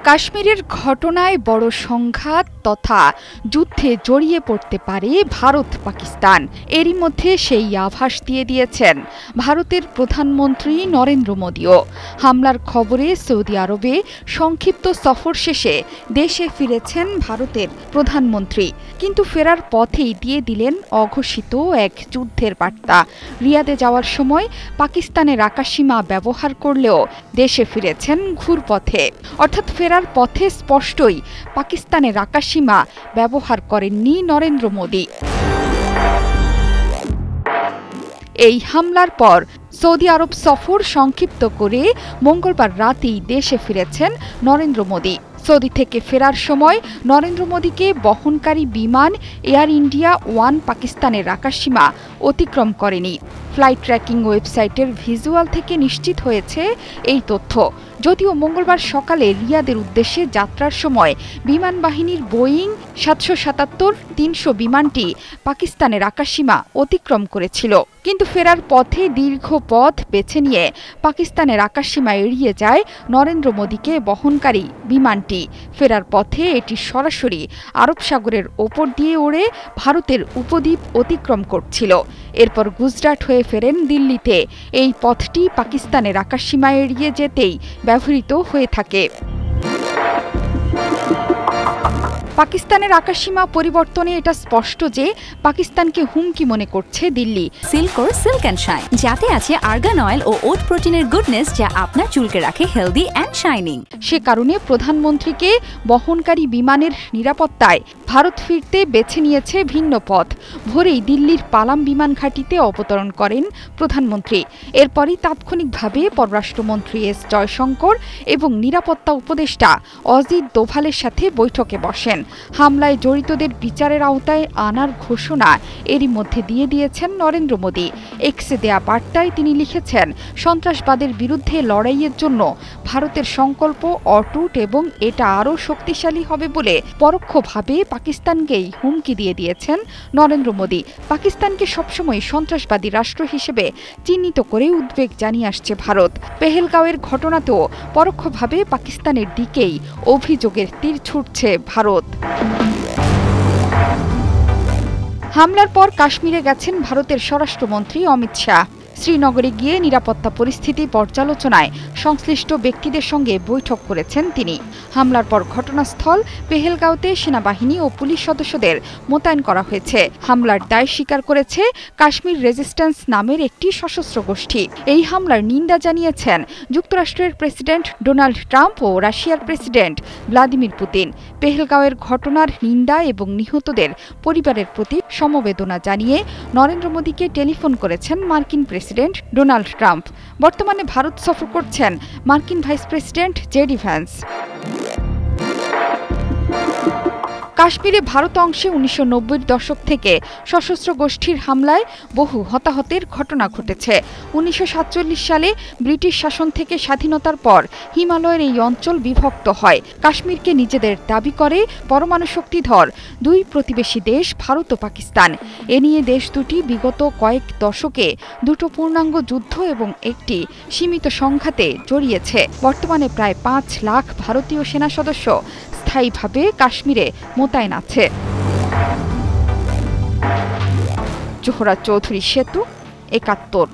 কাশ্মীরের ঘটনায় বড় সংঘাত তথা যুদ্ধে জড়িয়ে পড়তে পারে ভারত পাকিস্তান। এরই মধ্যে সেই আভাস দিয়ে দিয়েছেন ভারতের প্রধানমন্ত্রী নরেন্দ্র মোদীও। হামলার খবরে সৌদি আরবে সংক্ষিপ্ত সফর শেষে দেশে ফিরেছেন ভারতের প্রধানমন্ত্রী, কিন্তু ফেরার পথেই দিয়ে দিলেন অঘোষিত এক যুদ্ধের বার্তা। রিয়াদে যাওয়ার সময় পাকিস্তানের আকাশসীমা ব্যবহার করলেও দেশে ফিরেছেন ঘুরপথে, অর্থাৎ ফেরার পথে স্পষ্টই পাকিস্তানের আকাশসীমা ব্যবহার করেননি নরেন্দ্র মোদী। এই হামলার পর সৌদি আরব সফর সংক্ষিপ্ত করে মঙ্গলবার রাতেই দেশে ফিরেছেন নরেন্দ্র মোদী। সৌদি থেকে ফেরার সময় নরেন্দ্র মোদীকে বহনকারী বিমান এয়ার ইন্ডিয়া ওয়ান পাকিস্তানের আকাশসীমা অতিক্রম করেনি। ফ্লাইট ট্র্যাকিং ওয়েবসাইটের ভিজুয়াল থেকে নিশ্চিত হয়েছে এই তথ্য। যদিও মঙ্গলবার সকালে রিয়াদের উদ্দেশ্যে যাত্রার সময় বিমান বাহিনীর বোয়িং 777-300 বিমানটি পাকিস্তানের আকাশসীমা অতিক্রম করেছিল, কিন্তু ফেরার পথে দীর্ঘ পথ বেছে নিয়ে পাকিস্তানের আকাশসীমা এড়িয়ে যায় নরেন্দ্র মোদীকে বহনকারী বিমানটি। ফেরার পথে এটি সরাসরি আরব সাগরের ওপর দিয়ে উড়ে ভারতের উপদ্বীপ অতিক্রম করছিল। এরপর গুজরাট হয়ে ফেরেন দিল্লিতে। এই পথটি পাকিস্তানের আকাশসীমা এড়িয়ে যেতেই ব্যবহৃত হয়ে থাকে। পাকিস্তানের আকাশসীমা পরিবর্তনে এটা স্পষ্ট যে পাকিস্তানকে হুমকি মনে করছে দিল্লি। সিল্কোর সিল্ক অ্যান্ড শাইন, যাতে আছে আর্গান অয়েল ও ওট প্রোটিনের গুডনেস, যা আপনার চুলকে রাখে হেলদি অ্যান্ড শাইনিং। সে কারণে প্রধানমন্ত্রীকে বহনকারী বিমানের নিরাপত্তায় ভারত ফিরতে বেছে নিয়েছে ভিন্ন পথ। ভোরেই দিল্লির পালাম বিমান ঘাঁটিতে অবতরণ করেন প্রধানমন্ত্রী। এরপরই তাৎক্ষণিকভাবে পররাষ্ট্রমন্ত্রী এস জয়শঙ্কর এবং নিরাপত্তা উপদেষ্টা অজিত দোভালের সাথে বৈঠকে বসেন। হামলায় জড়িতদের বিচারের আওতায় আনার ঘোষণা এরই মধ্যে দিয়ে দিয়েছেন নরেন্দ্র মোদী। এক্সে দেয়া বার্তায় তিনি লিখেছেন, সন্ত্রাসবাদের বিরুদ্ধে লড়াইয়ের জন্য ভারতের সংকল্প অটুট এবং এটা আরও শক্তিশালী হবে বলে পরোক্ষভাবে পাকিস্তানকেই হুমকি দিয়ে দিয়েছেন নরেন্দ্র মোদী। পাকিস্তানকে সবসময় সন্ত্রাসবাদী রাষ্ট্র হিসেবে চিহ্নিত করে উদ্বেগ জানিয়ে আসছে ভারত। পেহেলগাঁওয়ের ঘটনাতেও পরোক্ষভাবে পাকিস্তানের দিকেই অভিযোগের তীর ছুটছে ভারত। হামলার পর কাশ্মীরে গেছেন ভারতের স্বরাষ্ট্রমন্ত্রী অমিত শাহ। শ্রীনগরে গিয়ে নিরাপত্তা পরিস্থিতি পর্যালোচনায় সংশ্লিষ্ট ব্যক্তিদের সঙ্গে বৈঠক করেছেন তিনি। হামলার পর ঘটনাস্থল পেহেলগাঁওতে সেনাবাহিনী ও পুলিশ সদস্যদের মোতায়েন করা হয়েছে। হামলার দায় স্বীকার করেছে কাশ্মীর রেজিস্ট্যান্স নামের একটি সশস্ত্র গোষ্ঠী। এই হামলার নিন্দা জানিয়েছেন যুক্তরাষ্ট্রের প্রেসিডেন্ট ডোনাল্ড ট্রাম্প ও রাশিয়ার প্রেসিডেন্ট ভ্লাদিমির পুতিন। পেহেলগাঁওয়ের ঘটনার নিন্দা এবং নিহতদের পরিবারের প্রতি সমবেদনা জানিয়ে নরেন্দ্র মোদীকে টেলিফোন করেছেন মার্কিন প্রেসিডেন্ট ডোনাল্ড ট্রাম্প। বর্তমানে ভারত সফর করছেন মার্কিন ভাইস প্রেসিডেন্ট জেডি ভ্যান্স। কাশ্মীরে ভারত অংশে 1990-এর দশক থেকে সশস্ত্র গোষ্ঠীর হামলায় বহু হতাহতের ঘটনা ঘটেছে। 1947 সালে ব্রিটিশ শাসন থেকে স্বাধীনতার পর হিমালয়ের এই অঞ্চল বিভক্ত হয়। কাশ্মীরকে নিজেদের দাবি করে পরমাণু শক্তিধর দুই প্রতিবেশী দেশ ভারত ও পাকিস্তান। এ নিয়ে দেশ দুটি বিগত কয়েক দশকে দুটো পূর্ণাঙ্গ যুদ্ধ এবং একটি সীমিত সংঘাতে জড়িয়েছে। বর্তমানে প্রায় 5 লাখ ভারতীয় সেনা সদস্য স্থায়ীভাবে কাশ্মীরে মোতায়েন আছে। জোহরা চৌধুরী সেতু, 71।